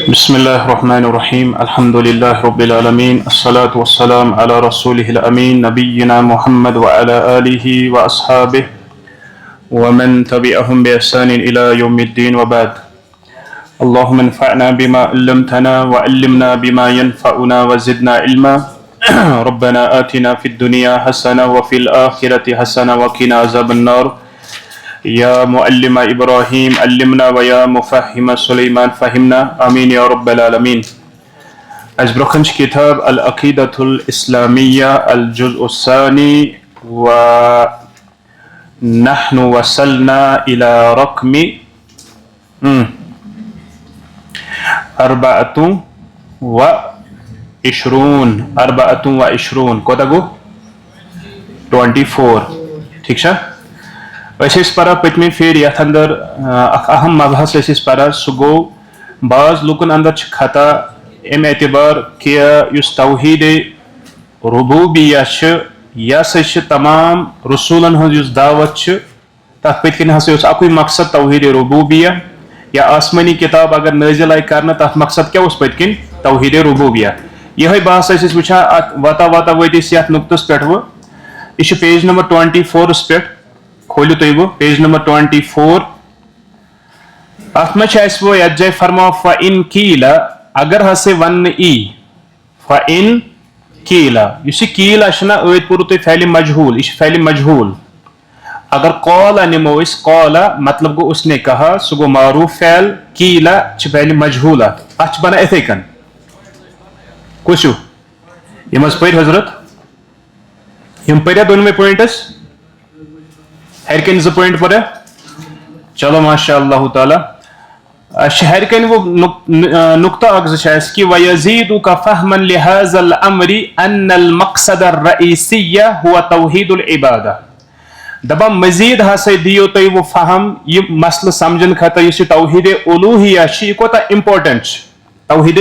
बिस्मिल्लाहिर्रहमानिर्रहीम अल्हम्दुलिल्लाहि रब्बिल आलमीन अस्सलातु वस्सलाम अला रसूलिहिल अमीन नबिय्यिना मुहम्मद व अला आलिहि व अस्हाबिहि व मन तबिअहुम बि इहसानिन इला यौमिद्दीन व बाद। अल्लाहुम्मा अन्फअना बिमा अल्लमतना व अल्लिमना बिमा यनफअुना व ज़िदना इल्मा। रब्बना आतिना फिद दुनिया हसना व फिल आखिरति हसना व क़िना अज़ाबन्नार। या मुअल्लिमा इब्राहीम अल्लिमना व या मुफ़हिमा सुलैमान फ़हिमना आमीन या रब्बल आलमीन। आज ब्रोखन किताब अल अक़ीदतुल इस्लामिय्या अल जुज़्उ स्सानी व नहनु वसलना इला रक़मि अर्बअतुन व इशरून कोता गो 24 ठीक है। वैसे परा पतमे फेर यथ अंदर अहम मबहस परा सह गो बाज लुकन अंदर खता अम एतबार कि तौहीद रुबूबिय्या यह तमाम रसूलन हज दावत तथ पन अकुई मकसद तौहीद रुबूबिय्या या आसमानी किताब अगर नाजिल आय कर तथ मकसद क्या पन तौहीद रुबूबिय्या। यह बहस वुचा वाता वाता वत ये नुक्तस पे यह पेज नंबर 24 पे खोलू तुम वो पेज नंबर 24 अत मे वो ये जाए फरमा फ़इन कीला अगर हसे वन ई फ़इन कीला इस कीला ऐत पुर तुम फ़ैल मजहूल यह फ़ैल मजहूल। अगर कौला निमो कौला मतलब गो उसने कहा सह गो मारूफ फ़ैल कीला फ़ैल मजहूल अत बना इथे कन कुछ यम पर हजरत यम पर दोनों पॉइंटस हर कन 2 पॉइंट पर चलो माशा अल्लाह ताला हर कन वो नुक्ता कि वयज़ीदु का फ़हमन लिहाज़ल अम्रि अन्नल मक़सद अर्रईसिय्या हुवा तौहीदुल इबादा। दबा मजीद हसे दियो तो वो फहम ये मसल समझन खतर इस तौहीद उलूहिय्या कोता इंपॉर्टेंट तौहीद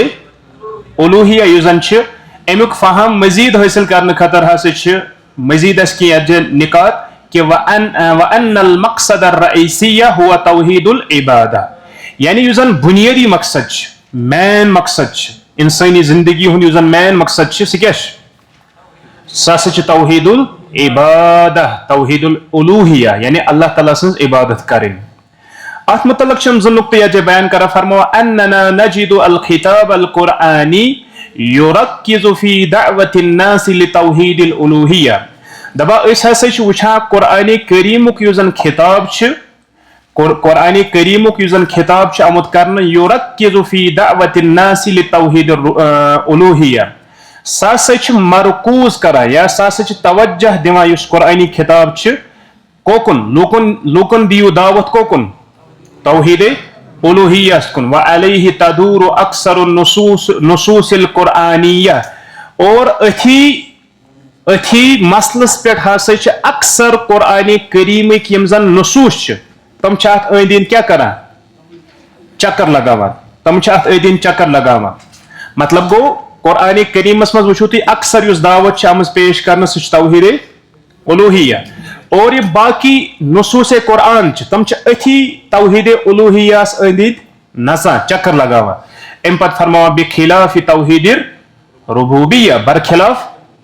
उलूहिय्या युजन अमुक फहम मजीद हासिल करने खतर हसे मजीद की निकात कि वअन्नल मक़सद अर्रईसिय्या हुवा तौहीदुल इबादा यानी युजन बुनियादी मकसद मैन मकसद इंसानी जिंदगी हुन युजन मैन मकसद सह क्या सह तौहीदुल इबादा तौहीदुल उलूहिय्या यानी अल्लाह ताला सन्ज इबादत करें। अत मुतल्लिक़ हम नुक्ते ये बयान कर फरमा अन्नना नजिदु अल खिताब अल कुरआनी युरक्किज़ु फी दअवतिन नास लितौहीदिल उलूहिय्या। दबा वुचा कुरआन करीमुक युजन खिताब कुरआन करीमुक युजन खिताब आमुत कर युरक्किज़ु फी दअवतिन नास लितौहीदिल उलूहिय्या सह मरकूज करा या सह तवज्जह दिवान कुरआनी खिताब कोकुन लुकन दियु दावत कोकुन तौहीद उलूहिय्या कुन व अलैहि तदूरु अक्सरु नुसूसिल कुरआनिय्या और अथी मसलस पे अक्सर कुरआन करीमिक यम जन नसूस तम अंदीन क्या करा चक्कर लगावा तम अंदीन चक्कर लगावा मतलब गो कुरआन करीमस मज वुचु तुम अक्सर उस दावत आमज पेश कर तौहीद उलूहिय्या और ये बाकी नसूस कुरआन तम अथी तौहीद उलूहिय्या अंदीन नसा चक्कर लगावा अम पे फरमावा बिखिलाफ तौहीद रुबूबिय्या बरखिलाफ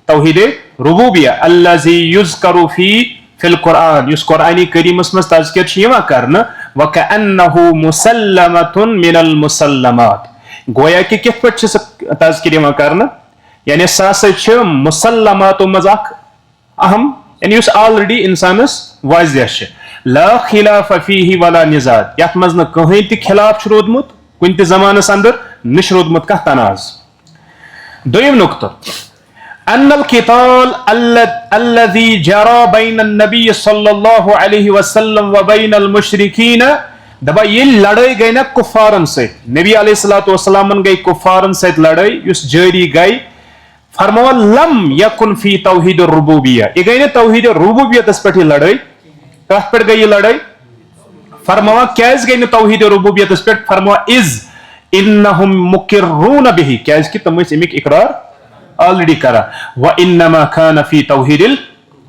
तौहीद रुबूबिय्या अल्लज़ी युज़करु फिल कुरआन युस कुरआन करीमस मज तज़किर करना व कअन्नहु मुसल्लमतुन मिनल मुसल्लमात गोया कि कित पे तज़किर करना यानी सह मुसल्लमातो मज अहम यानी ऑलरेडी इंसानस वाज़िह ला खिलाफ फीही वला निज़ात यथ मज न कहीं त खिलाफ रोदमुत कुन त ज़मानस अंदर निश रोदमुत कह तनाज़। दोयम नुक्ता अन्नल किताल अल्लज़ी जरा बैनन नबी सल्लल्लाहु अलैहि वसल्लम व बैनल मुशरिकीन दबा ये लड़ाई गई ना कुफारन से नबी अलैहिस्सलातु वस्सलाम गई कुफारन से लड़ाई उस जारी गई फरमावा लम यकुन फी तौहीद रुबूबिय्या ये गई ना तौहीद रुबूबिय्या पे लड़ाई कथ पे गई लड़ाई फरमावा क्या गई ना तौहीद रुबूबिय्या पे फरमावा इज इन्नहुम मुकिर्रून बिही क्या कि तुम अमिक इकरार ऑलरेडी करा व इन्नमा कान फी तौहीदिल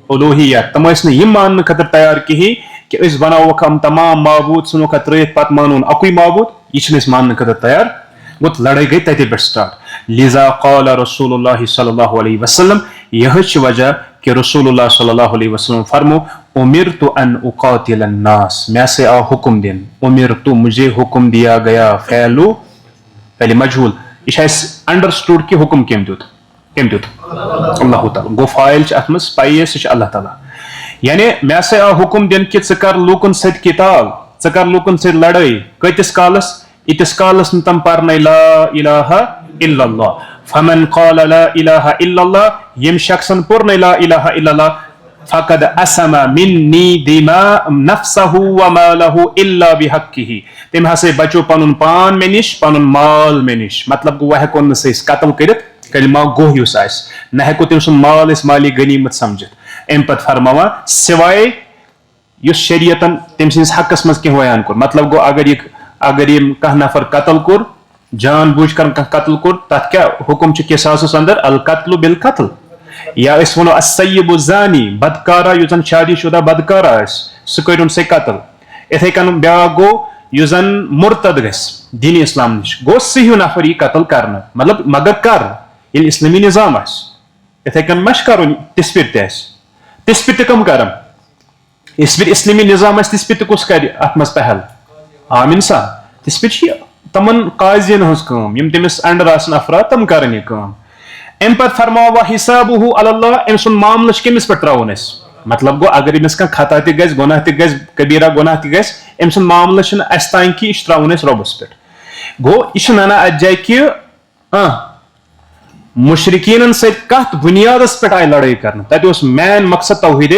उलूहिय्या तुम यह मानने खतर तैयार कहीं कि बनावो हम तमाम माबूद सुनो त्रित पत मानून अकुई माबूद यह मान खतर तैयार गो लड़ाई गई तथे पे स्टार्ट लिजा क़ाल रसूलुल्लाह सल्लल्लाहु अलैहि वसल्लम यह वजह कि रसूलुल्लाह सल्लल्लाहु अलैहि वसल्लम फरमो उमिरतु अन उक़ातिल अन्नास मैं से आ हुक्म दिन उमिरतु मुझे हुक्म दिया गया फ़ैलु पहले मजहूल यह अंडरस्टूड कि हुक्म कम दुत अल्लाह ताला गो फाइल अत मज पाई सह अल्लाह ताला यानी मैं से आ हुक्म दिन कि कर लूकन सत किताल कर लूकन सत लड़ाई कतिस कालस इतिस कालस तम पर ला इलाहा इल्लल्लाह फमन क़ाल ला इलाहा इल्लल्लाह यम शख्सन पुर ला इलाहा इल्लल्लाह फ़क़द असमा मिन्नी दिमा नफ्सहु व मालहु इल्ला बिहक्किही तम हसे बचो पनुन पान मे निश पनुन माल मे निश मतलब गो वह कोन से कत्ल करित कलमा गोह युस आस न हेको तम सुन माल इस माली गनीमत समझित एम पत फरमावा सिवाय युस शरीयतन तम सिस हकस मज कह बयान कोर मतलब गो अगर ये कह नफर कत्ल कोर जान बूझ कर कत्ल कोर तथ क्या हुक्म किसासस अंदर अल कत्ल बिल कत्ल या इस वनो अस्सय्यिबु ज़ानी बदकारा युजन शादीशुदा बदकारा सह करुन से कत्ल इथे कन ब्या गो युजन मुर्तद गस दीन इस्लाम निश गो सही नफर यह कत्ल करना मतलब मगर कर ये इस्लामी निजाम इथे कन मश करुन तिस पे कम करम इस पे इस्लामी निजाम तिस पे कुस कर अत मज पहल आम इंसान तिस पे तमन काजियन हज यम तमिस अंडर अफराद तम कर अम पे फरमाओ व हिसाबुहु अलल्लाह अम सुन मामल कमिस पे त्रावन मतलब गो अगर अमिस कह खता त गुनाह त कबीरा गुनाह त अम सुन मामल अस तान कि यह त्रावन रबस पे गो यह नना अत जाय कि मुशरिकीन सत बुनियादस पे आय लड़ाई कर तत मैन मकसद तौहीद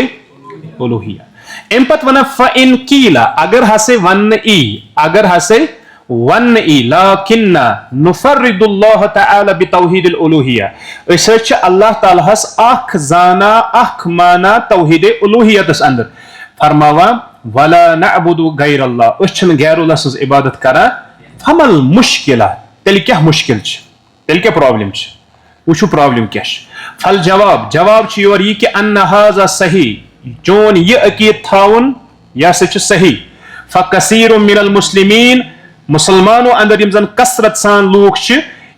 उलूहिया अम पे वन फ़इन कीला अगर हसे वन लाकिन्ना नुफर्रिदुल्लाह तआला बितौहीदिल उलूहिया अस अल्लाह ताला हस अख जाना अख माना तौहीद उलूहियतस अंदर फरमावा वला नअबुदु गैरल्लाह अस गैरुल्लाह सज इबादत करा फमल मुश्किला तेल क्या मुश्किल तेल क्या प्रॉब्लम वो प्रॉब्लम क्या फल जवाब योर यह कि अन्ना हाजा सही चोन यह अकीद थाउन यह सही फ़कसीरुम मिनल मुस्लिमीन मुसलमानों अंदर यम जन कसरत सान लोग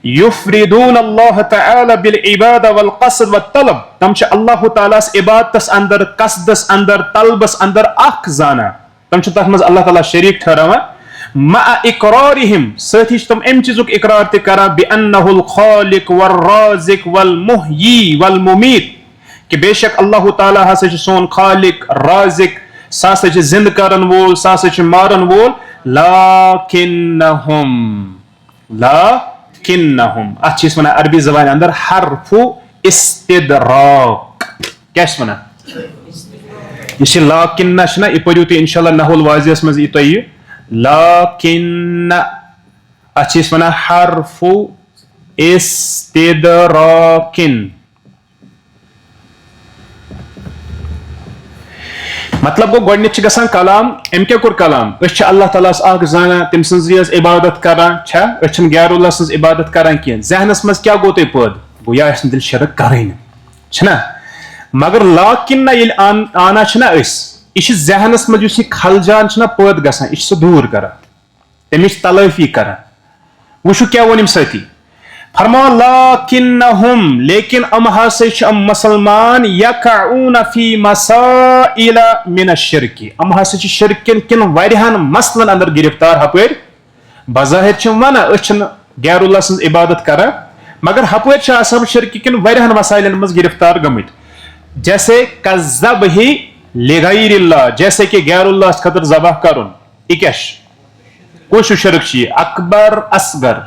युफ्रिदून अल्लाह तआला बिल इबादा वल क़स्द व तलब तम अल्लाह ताला इबादतस अंदर कसदस अंदर तलबस अंदर अख जाना तम तथ मज अल्लाह ताला शरीक ठहरावा मा इकरारिहिम साथी तम एम चीजुक इकरार त करा बिअन्नहुल खालिक वर राज़िक वल मुहयी वल मुमीत कि बेशक अल्लाह ताला हसे सोन खालिक राज़िक सासे जिंद करन वोल सासे मारन वोल लाकिन्नहुम अच्छी वना अरबी जबान अंदर हर्फु इस्तिदराक क्या वना यह लाकिन्ना यह पढ़ो तुम इंशाल्लाह नहुल वाज़ियस मज यह लाकिन्ना अच्छी वना हर्फु इस्तिदराकिन मतलब गो गोडनिक गसान कलाम अम क्या कोर कलाम अल्लाह ताला जाना तम सज इबादत करान गैरुल्लाह सज इबादत करान कह जहनस मज क्या गो तुम पद गो या दिल शिरक करें मगर लाकिन्ना ये आना यह जहनस मज खलजान पद गसान यह दूर कर तमिच तलाफी कर वो क्या वो सती फरमा लाकिन्नहुम लेकिन अम हसे मुसलमान यक़ऊन फी मसाइल मिन अश्शिर्क अम हसे शिरकिन किन वारियाहन मसलन अंदर गिरफ्तार हपर बज़ाहिर वन गैरुल्लाह सज इबादत कर मगर हपर आसान शिरक किन वारियाहन मसाइलन मज गिरफ्तार गमित जैसे कज़्ज़बहि लिगैरिल्लाह जैसे कि गैरुल्लाह खतर ज़बह करुन यह क्या कुछ शिरक अकबर असगर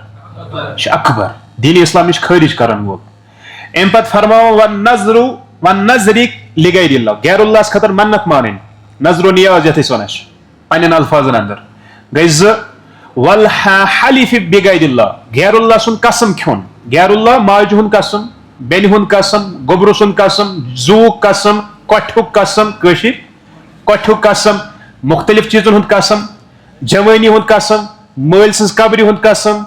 अकबर दीन इस्लाम खारिज करन वोल अम पे फरमाओ वन नजरी लिगैरिल्लाह गैरुल्लाह खतर मन्नत मानन नजरो नियाज यथ वन पन्न अल्फाजन अंदर गई वल हलिफ बिगैरिल्लाह गैरुल्लाह सुन कसम खोन गैरुल्लाह माज हुन कसम बेन हुन कसम गोबरू सुन कसम जूक कसम कठुक कसम कठुक कसम मुख्तलिफ चीजन हुन कसम जवानी हुन कसम मल सज कब्र हुन कसम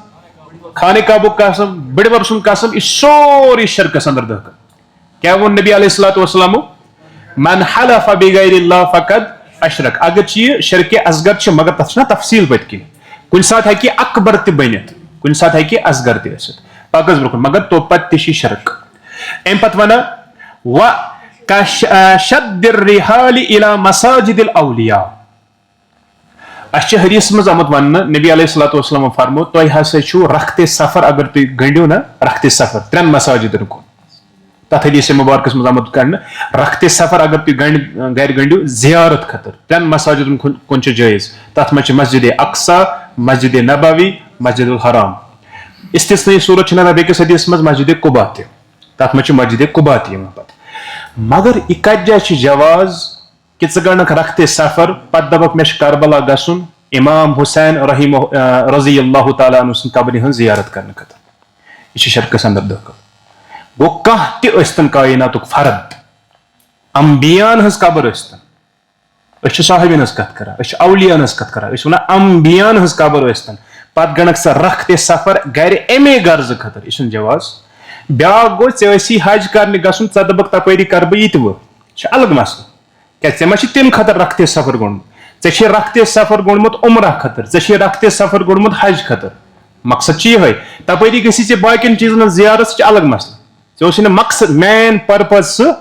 खाने काबुक कसम बड़बर सुन कसम यह सोरी शिरकस अंदर दख क्या वो नबी अलैहिस्सलातु वस्सलाम मन हलफ बिगैरिल्लाह फकद अशरक अगर यह शिरक असगर मगर तथ तफसील पत कुन साथ है कि अकबर ते बनित, कुन साथ है कि असगर ते ٲسِتھ पगस ब्रोकन, मगर तो पत तिशी शर्क एम पत वना व कशद्दिर रिहाल इला मसाजिदिल औलिया। अच्छे हदीस मज आमत वन नबी अलैहिस्सलातु वस्सलाम फरमो तो हसा छु रखते सफर अगर तुम गंडियो ना रखते सफर त्रेन मसाजिदन को तथ हदीस मुबारकस मज आमत कर रखते सफर अगर तुम गर गंडियो जियारत खतर त्रेन मसाजिदन कुन जायज तथ मज मस्जिद अक्सा, मस्जिद नबवी, मस्जिद हराम। इस्तिस्नाई सूरत ना बेकिस हदीस मज मस्जिद कुबा तथ मज मस्जिद कुबा पे मगर यह कत जाय जवाज कि ग रखते सफर पत दपक मे करबला गसुन इमाम हुसैन रजी अल्लाह तआला अन्हु कब्र हज जियारत करने खतर, यह शर्कस अंदर दखल गो कह तन कायनात फर्द अम्बियान हज कब्र स्तन साहिबिन हज कत कर औलियान हज कत कर वन अम्बियान हज कब्र स्तन पत गणक सा रखते सफर गर अमे गर्ज खतर यह जवाज। ब्या गो ऐसी हज कर गुन च दपक तपरी कर बह अलग मसल क्या ऐ तम खतर रखते सफर गोमुत ऐ रखते सफर गोमुत उमरा खतर ऐ रखते सफर गोमुत हज खतर मकसद यह तपरी गि बाकी चीजन जियारत अलग मसल ऐ मकसद मेन पर्पज सह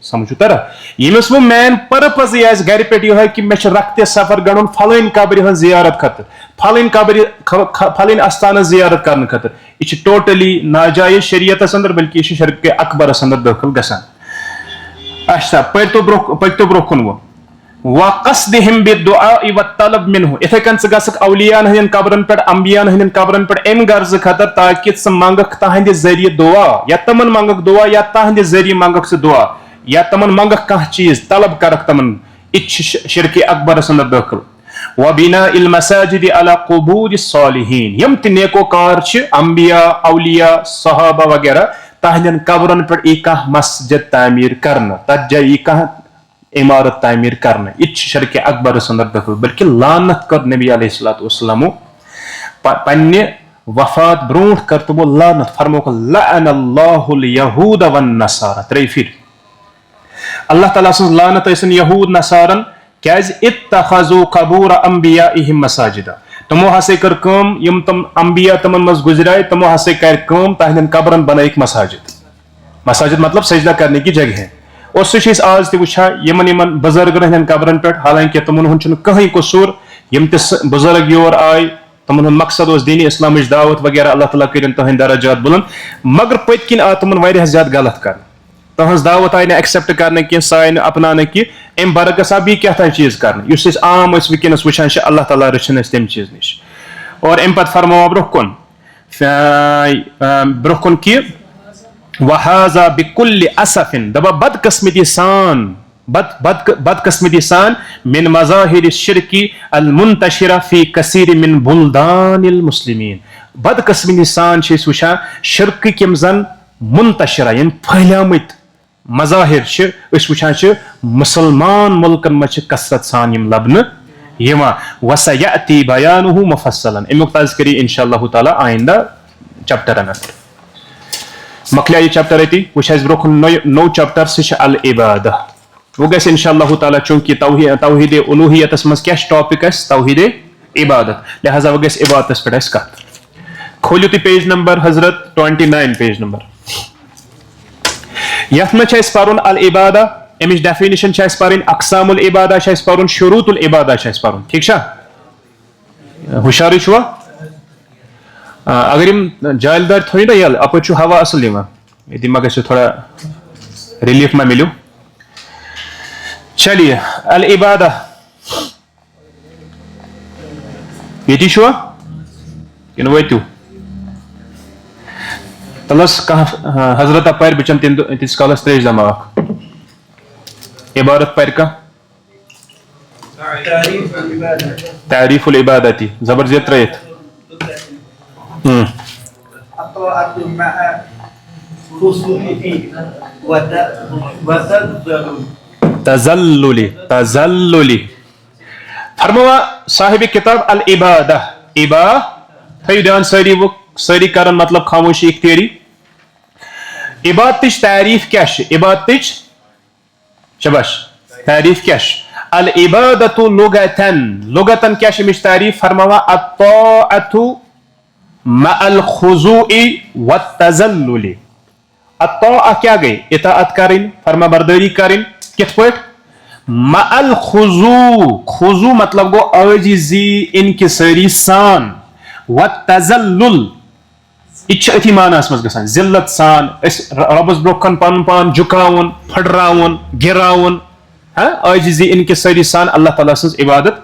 समझू तरह यमिस वो मेन पर्पज गर पे यह कि मे रखते सफर गड़न फलन कब्र हज जियारत खतर फलन कब्र फलन आस्थान जियारत करने खतर यह टोटली नाजायज शरीयतस अंदर बल्कि यह शर्क अकबरस अंदर दाखिल गसान। अच्छा पकतो ब्रो कुन व कसदिहिम बिद्दुआइ व तलब मिन्हु इथे कन गसक औलियान हन कब्रन पे अंबियान हन कब्रन पे एम गर्ज खतर ताकि स मंगक तहंद जरिए दुआ या तमन मंगक दुआ या तहंद जरिए मंगक से दुआ या तमन मंगक कह चीज तलब करक तमन इच शिरक अकबर अंदर दाखिल व बिना इल मसाजिद अला कुबूर सालिहीन यम त नेकोकार अंबिया औलिया सहाबा वगैरह तहदन कब्रन पे कह मस्जिद तामीर करना तथ जाय कह इमारत तामीर करना यह शर्क अकबर अंदर दाखिल बल्कि लानत कर नबी अलैहिस्सलातु वस्सलामो पन्ने वफात ब्रोट कर तमो लानत फरमो लअनल्लाहुल यहूद वन नसारा त्रै फिर अल्लाह ताला सं लानत ऐसन यहूद नसारन क्या इत्तखजु कबूर अंबियाइहिम मसाजिदा तमो हसे कर कम यम तम अंबिया तमन मज गुजराए तमो हसे कर कम तहदन कब्रन बनाइक मसाजिद मसाजिद मतलब सजदा करने की जगह है और सह आज तछा यमन यमन बुजुर्ग हन कब्रन पे हालांकि तमन हुन कहीं कसूर यम बुजुर्ग योर आय तमन मकसद दीन इस्लाम दावत वगैरह अल्लाह ताला कर तहद दरजात बुलंद मगर पत किन आ तमन ज्यादा गलत कर तहज दावत आई ना एक्सेप्ट करने की सा आई अपनाने की अम बरगस आ बी क्या चीज कर आम वनस वुचान अल्लाह ताला रचन तम चीज नश और अम पे फरमावा ब्रोह कुन कि वहाजा बिकुल्ल असफिन दबा बदकिस्मती सान बदकिस्मती सान मिन मज़ाहिर शिरकी अल मुंतशिरा फी कसीर मिन बुलदानिल मुस्लिमीन बदकिस्मती सान वुचान शिरक यम जन मुंतशिरा यम फैलमत मज़ाहिर वुचान मुसलमान मुल्कन मज कसरत सान यम लबन वसयअती बयानुहु मुफस्सलन अमुक तज़किरी इंशाअल्लाह ताला आइंदा चैप्टर अंदर मकलिया ये चैप्टर अति वह ब्रोह नो चैप्टर सह अल इबादा वो गस इंशाअल्लाह ताला चूंकि तौहीद उलूहियतस मज क्या टॉपिक तौहीद इबादत लिहाजा वो गस इबादतस पे कत खोलियो तुम पेज नंबर हजरत 29 पेज नंबर यथ मे परुन अल इबादा अमिच डेफिनेशन पढ़ अकसामुल इबादा पढ़ शुरूतुल इबादा पढ़ ठीक हुशार छुआ अगर यम जालदार थो ना यल अप हवा असल ये मा गो थोड़ा रिलीफ मा मिलो। चलिए अल इबादा ये छुआ इन वो तलस कह हजरत पर बिचम तीस कालस त्रेश दमाक इबादत पर का तारीफुल इबादती जबर जे त्रयत तजल्लुली तजल्लुली फरमावा साहिब किताब अल इबादा इबा थई ध्यान सारी करन मतलब खामोशी इख्तियारी इबादत तारीफ क्या इबादत शबाश तारीफ क्या अल इबादतु लुगतन क्या शमिश तारीफ फरमावा अत्ताअतु मअल खुजूइ वत्तज़ल्लुलि। अत्ताअ क्या गई? इताअत करें, फरमा बरदारी करें। कित पट? मअल खुजू मतलब गो आजिज़ी इनकिसारी सान, वत्तज़ल्लुल इच्छा मानस मज गसान जिल्लत सान रबस ब्रोखन पन पान झुकावन फड़रावन गिरावन आजिज़ी इनकिसारी सान अल्लाह ताला सज इबादत।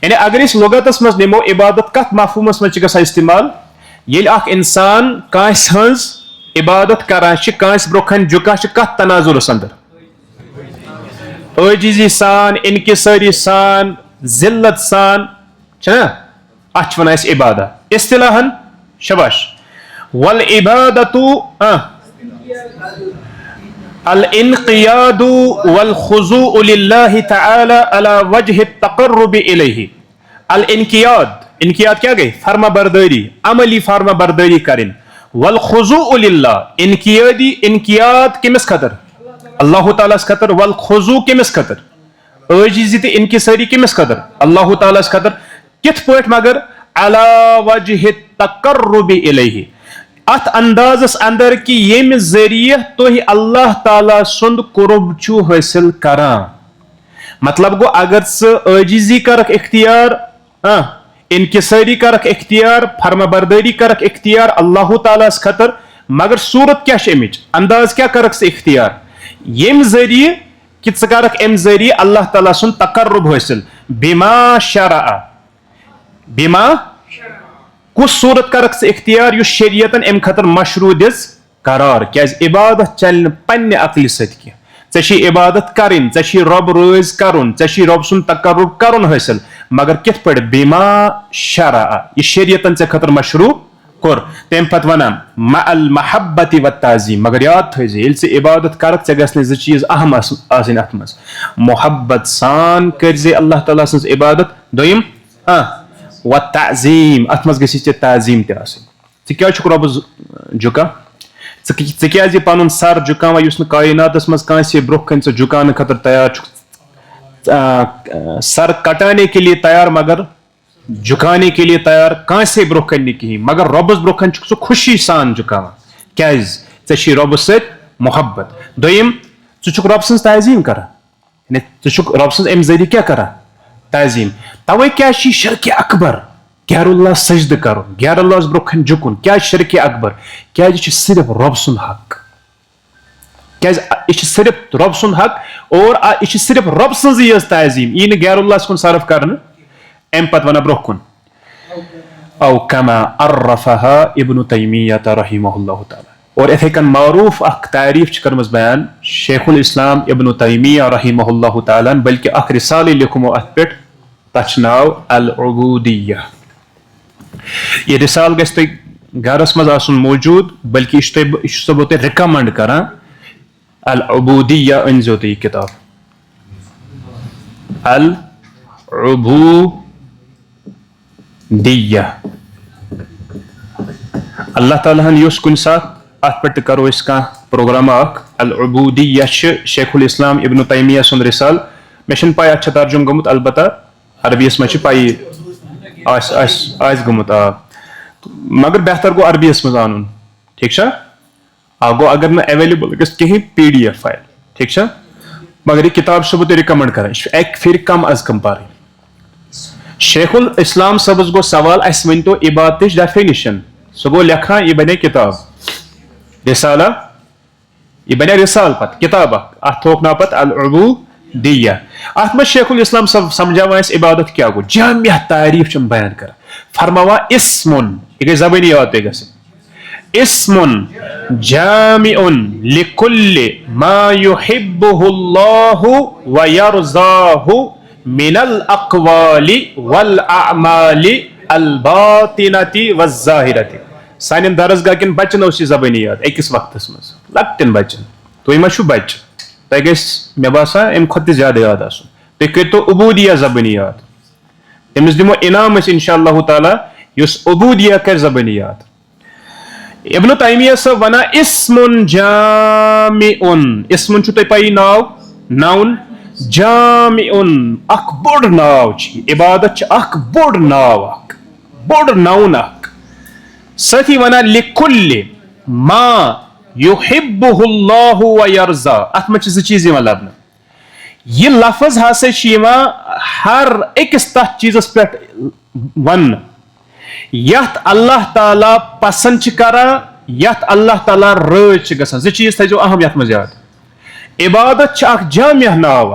यानी अगर इस लुगतस मज निमो इबादत कत मफहूमस मज गसान इस्तेमाल येल अख इंसान कांस हंस इबादत करान कांस ब्रोखन झुका कत तनाजुरस अंदर आजिज़ी सान इनकिसारी सान जिल्लत सान अच वन इबादत इस्तिलाहन शबाश। वल इबादतु अल इनक़ियादु वल खुज़ूउ लिल्लाहि तआला अला वजहि तक़र्रुबि इलैहि। अल इनक़ियाद क्या गई? फरमा बरदारी, अमली फरमा बरदारी करें। वल खुज़ूउ लिल्लाह इनक़ियाद किमिस खतर? अल्लाह ताला खतर। वल खुज़ू किमिस खतर? आजिज़ी ते इनकिसारी किमिस खतर? अल्लाह ताला खतर। कित पट मगर? अला वजहि तक़र्रुबि इलैहि अत अंदाजस अंदर कि येम जरिए तो ही अल्लाह ताला सुंद कुर्ब छु हासिल करा। मतलब गो अगर स आजिज़ी करक इख्तियार, इनकिसारी करक इख्तियार, फरमा बरदारी करक इख्तियार अल्लाह ताला खतर, मगर सूरत क्या अमिच अंदाज क्या करक से इख्तियार येम जरिए कि करक एम जरिए अल्लाह ताला सुंद तक़र्रुब हासिल बिमा शरअ बिमा कुछ सूरत करक से इख्तियार युस शरीयतन एम खतर मशरू दिस करार। क्या इबादत चल पन्ने अक्ल सत की इबादत करें रब रोज करुन रब सुन तकर्रुब करुन हासिल मगर कित पड़ बिमा शरअ यह शरीयतन से खतर मशरू कोर। तम पत वनान मअल महब्बति व ताज़ीम मगर याद थोजे येल से इबादत करक चे गस्ने ज चीज अहम आसिन अथ मज मोहब्बत सान करजे अल्लाह ताला सज इबादत। दोयम व ताज़ीम अथ मज गसी ताज़ीम ते आसिन क्या रबस झुका क्या पन सर झुकावा युस न कायनातस मज कांसे ब्रोखन से झुकाने खतर तैयार सर कटाने के लिए तैयार मगर झुकाने के लिए तैयार कांसे ब्रोखन नहीं की मगर रबस ब्रोखन सो खुशी सान झुकावा क्या रब से मोहब्बत। दोयम रब सज ताज़ीम करा रब सज अम जरिए क्या करा ताज़ीम। तवे क्या शिरक अकबर गैरुल्लाह सजद कर गैरुल्लाह ब्रोखन झुकुन क्या शिरक अकबर क्या सिर्फ रब सुन हक क्या सिर्फ रब सुन हक और यह सिर्फ रब सज ताज़ीम यी न गैरुल्लाह कुन सरफ कर अम पत वन ब्रोखन औ कमा अर्रफहा इब्न तैमिय्यह रहिमहुल्लाह ताला। और इथे कन मारूफ अख तारीफ करमज बयान शेखुल इस्लाम इब्न तैमिय्यह रहिमहुल्लाह ताला बल्कि अख रिसाले लिखमो अथ पे तच नाव अल उबूदिय्यह। यह रिसाल गस गरस मज आसुन मौजूद बल्कि यह रिकमेंड करा अल उबूदिय्यह अनजो तो यह किताब अल उबूदिय्यह। अल्लाह ताला युस कुन साथ अथ पे करो इसका प्रोग्राम अल उबूदिय्यह शेखुल इस्लाम इब्न तैमिय्यह सुन रिसाल मे पाई अत तर्जुम गमुत अलबत्ता अरबीस मज पाई गमुत मगर बेहतर गो अरबीस मज आनुन ठीक गो अगर न अवेलेबल कहीं PDF फाइल ठीक मगर यह किताब सब रिकमेंड कर एक फिर कम अज कम पार। शेखुल इस्लाम सबस गो सवाल अस वन तो इबादत डेफिनेशन सो गो लिखा यह बने किताब रिसाला यह बने रिसाल पत किताब अथ थोक ना पत अल उबूदिय्यह। अथ मज शेखुल इस्लाम सब समझावा इबादत क्या गो जामिया तारीफ बयान कर फरमावा इस्मुन यह गई जबानी याद पे गस इस्मुन जामिउन लिकुल्लि मा युहिब्बुहुल्लाहु व यरज़ाहु मिनल अक़वालि वल अअमालि अल बातिनति व ज़ाहिरति। सान दरसगाह किन बचन उस जबानी याद अकिस वक्त मज लकटन बचन तुम मा बच तह मे बासा अम खुद ज्यादा याद आसन तुम कर तो उबूदिय्यह जबानी याद तमिस दिमो इनाम इंशाअल्लाह ताला युस उबूदिय्यह कर जबानी याद। इब्न तैमिय्यह सब वना इस्मुन जामिउन इस्मुन छु तय पाई नाव नाउन जामिउन अख बोड़ नाव छ इबादत अख बोड़ नाव अख बोड़ नाउन अख सथी वना लिकुल्लि मा युहिब्बुहुल्लाहु व यरज़ा अथ में ज चीज यहां लबन यह लफ्ज हसा हर अकिस तथ चीजस पे वन यथ अल्लाह ताला पसंद करा यथ अल्लाह ताला रज गसान ज चीज थो अहम यथ मज याद इबादत जामिया नाव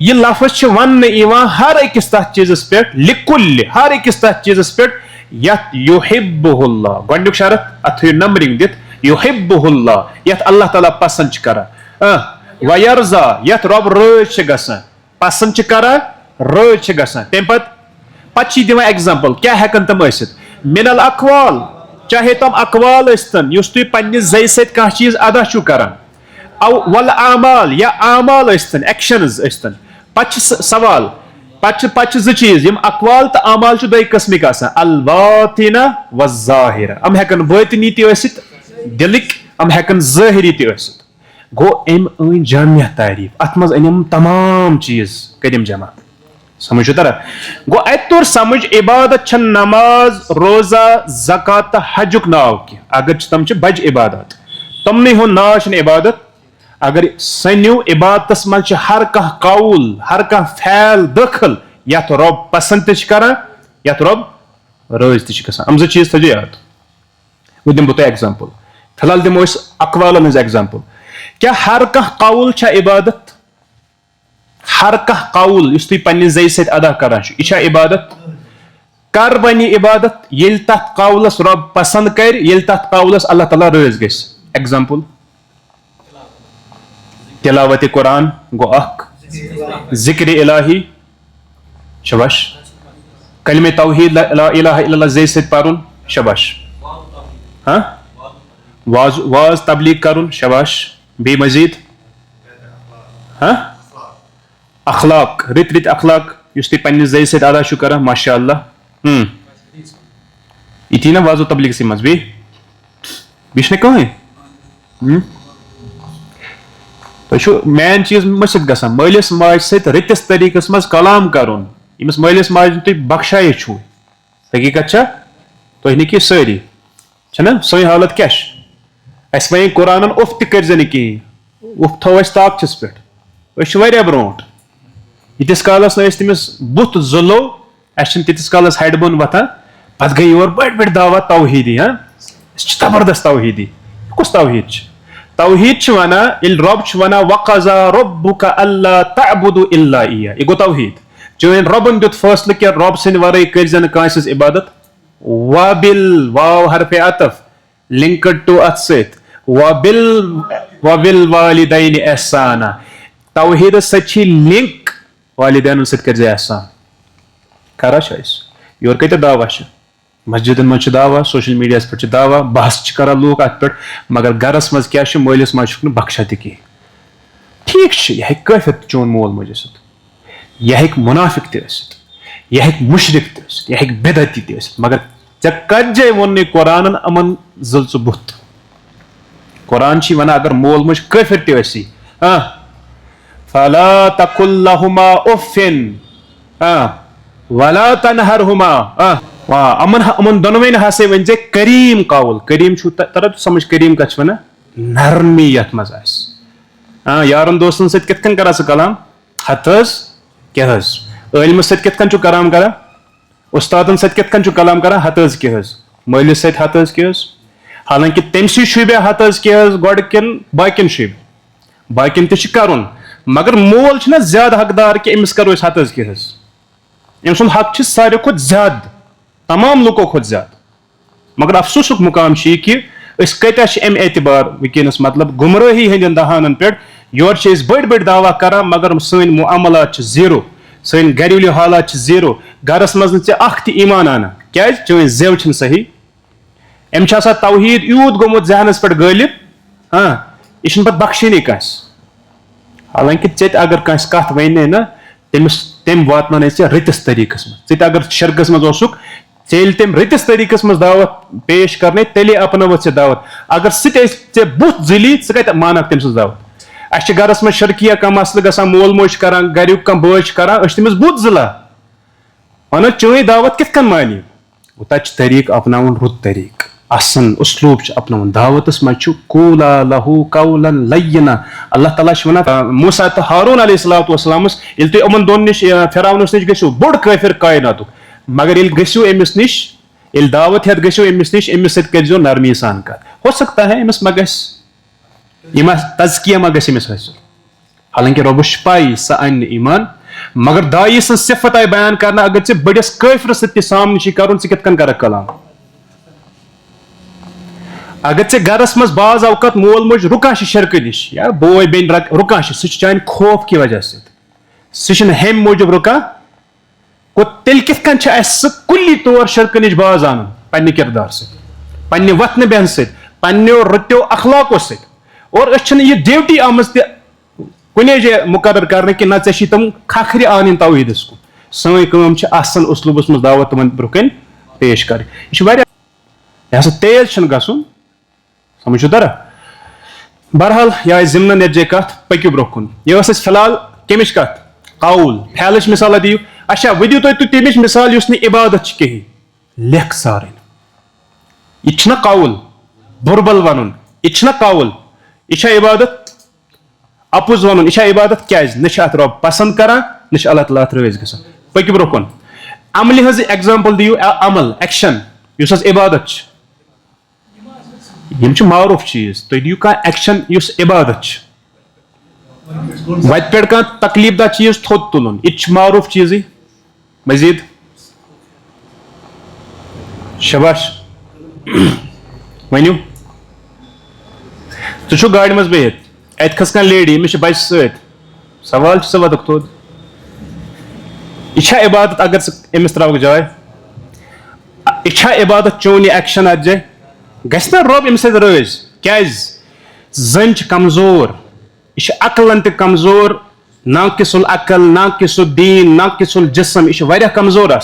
यह लफ्ज वन हर अकिस तथ चीजस पे लिकुल्लि हर अकिस तथ चीजस पे यथ युहिब्बुहुल्लाह गोडुक शरत अथ नंबरिंग दित युहिब्बुहुल्लाह यथ अल्लाह ताला पसंद करा व यरज़ा यथ रब रज गसान पसंद करा रज गसान तम पत दिवान एग्जाम्पल क्या हेकन तम मिनल अकवाल चाहे तम अकवाल स्तन तुम पन्ने जय सत कह चीज अदा करान वल आमाल या आमाल स्तन एक्शनज स्तन पत सवाल पत ज चीज यम अकवाल तो आमाल दो किस्मिक अल बातिना व ज़ाहिरा हम हेकन बातिनी तसित दिलिक हम हेकन ज़ाहिरी तसित गो अम जामिया तारीफ अत मज अनम तमाम चीज करिम जमा समझ तरह गो अत तोर समझ इबादत छ नमाज रोजा ज़कात हजुक नाव की अगर तम बज इबादत तमने हो नाव इबादत अगर सन्यू इबादत मज हर कह कौल हर कह फैल दखल यथ रब पसंद तरा यथ रब रज तम ज चीज थो याद वो दिम बह एग्जाम्पल फिलहाल दिमो अकवालन हज एग्जाम्पल क्या हर कह कौल छ इबादत हर कह कौल तुम पन्ने जय सत अदा करान यह इबादत कर बनी इबादत ये तथ कौलस रब पसंद कर ये तथ कौलस अल्लाह ताला रज ग एग्जाम्पल तिलावत कुरान गो अख जिक्र इलाही शबाश कलमे तौहीद ला इलाहा इल्लल्लाह जय सत परुन शबाश हाँ वाज तबलीग करुन शबाश बे मजीद हाँ अखलाक रित रित अखलाक तुम पन्ने जय सत अदा कर माशा अल्लाह इथी ना वाजो तबलीग से मज बेश कहें तो मेन चीज मसित गसान मलिस माज सत रितिस तरीकस मज कलाम करुन यमिस मलिस माज तुम बख्शाय छू हकीकत तुह निकी सारी छना सोई हालत क्या अस वन कुरान उफ तन कहें उफ थो ताकतस पे ब्रोट यीतिस कालस तमिस बुत जुलो तीतिस कालस हड बोन वथान पे गई और बड़ बड़ दावा तौहीदी हाँ जबरदस्त तौहीदी कुछ तौहीद तौहीद वना रब वना वक़ज़ा रब्बुका अल्ला तअबुदु इल्ला इय्याह यह गो तौहीद चन रबन दुत फैसले कि रब सद वरै कर कांस इबादत वाबिल वाव हरफे अतफ लिंक्ड टू अथ सत वबिल वालिदैन एहसाना तौहीद सच लिंक वालिदैन सत कर एहसान करा योर कत दावा मस्जिदन मज दावा सोशल मीडिया पे दावा बहस कर लूक अत पे मगर गरस मज क्या मलिस मज बख्शा तह ठीक यह काफिर चोन मोल मज यह मुनाफिक तह मुशरिक तह बेदती तह मगर ऐ कत जाए वोन कुरान अमन जल च बुत कुरान वन अगर मोल मज काफिर तसी फला तकुल लहुमा उफ्फिन वला तनहरहुमा अमन अमन दोनवेन हसे वन जे करीम कौल करीम तर समझ करीम कछ वन नरमी यथ मज यारन दोस्तन सत कितकन करा कलाम हथस कहस इलमस सत कितकन छु कलाम करा उस्तादन सत कितकन छु कलाम करा हथस कहस मलिस सत हथस कहस हालांकि तमसी शुबे हथस कहस गोड किन बाकिन शुब बाकिन तह करुन मगर मोल छना ज्यादा हकदार कि अमिस करो हथस कहस अम सुन हक सारे खुद ज्यादा तमाम लुको खुद ज्यादा मगर अफसोसुक मुकाम कि कत्या अम एतबार वनकस मतलब गुमराही हंदन दहानन पे योर बड़ बड़ दावा कर मगर सन मुआमलात जीरो सन घरेलू हालात जीरो गरस मज नी ईमान आना क्या चन जेव सही अम तौहीद यूत गोमुत जहनस पे गालिब हाँ यह पे बख्शनी कस हालांकि ऐ अगर कस कत वन ना तम वातन रतिस तरीकस मज अगर शरकस मज चल तम रतिस तरीकस मज दावत पेश करने तेले अपनवत दावत अगर सह बुत जली कत मानक तम दावत अस गरस में शर्किया कम मसल गसान मोल मोज करान गरुक कम बोझ करान तमिस बुत जिला वन चोई दावत कित कन मानी तक तरीक अपनावन रुत तरीक असन उसलूब अपनावन दावतस मज कूला लहू कौलन लय्यना अल्लाह ताला वन मूसा तो हारून अलैहिस्सलाम ये तुम अमन दोन निश फिरौनस निश गो बोड़ काफिर कायनातुक मगर ये गो अमिस निश ये दावत हेत गो अमिस निश अमिस सत करो नरमी सान कत हो सकता है अमिस मा तजकिया मा गमिस हालांकि रबुश पाई स अन ईमान मगर दाई सं सिफत आई बयान करना अगर चे बड़िस काफिर सत्य सामने कर कित कन कर कलाम अगर चे गरस मज बाज अवकत मोल मोज रुकान शर्क निश या बोय बेन रुकान सह चान खौफ की वजह सह हम मूजूब रुकान को तेल कित कन कुल्ली तौर शर्क निश बाज आन पन्ने किरदार से पन्ने वतन बहन से पन्नो रत्यो अखलाको से और यह ड्यूटी आमज कुने जाए मुकर्रर करने कि ना चे तम खखर आन तौहीदस को सन आसन उसलूबस मज दावत तमन ब्रोकन पेश कर यह तेज गसन समझो तरा बहरहाल यह जिमन नजे कत पकु ब्रोकुन यह फिलहाल कमिश कत कौल फैलच मिसाल दियो अच्छा वो दियो तुम तमिच मिसाल इबादत कहीं लेख सारे यह कौल बुरबल वन यह कौल यह इबादत अपुज वन यह इबादत क्या न रब पसंद करान न अल्लाह ताला रज ग पकु ब्रोकुन अमल हज एग्जाम्पल दियो अमल एक्शन इस इबादत यम मारूफ चीज तुम दियो कह एक्शन इबादत वत पे कह तकलीफ दा चीज थोद तुलन यह मारूफ चीज मजीद शबाश वनु तु गाड़ मज बिहित अत खस लेडी मे बच सवाल वदक थोद यह इबादत अगर अमिस त्रा जाय यह इबादत चोन एक्शन अत जाए गस रब अम रज क्या जन कमजोर यह अकलन त कमजोर नाकिसुल अकल नाकिसुल दीन नाकिसुल जिस्म यह कमजोर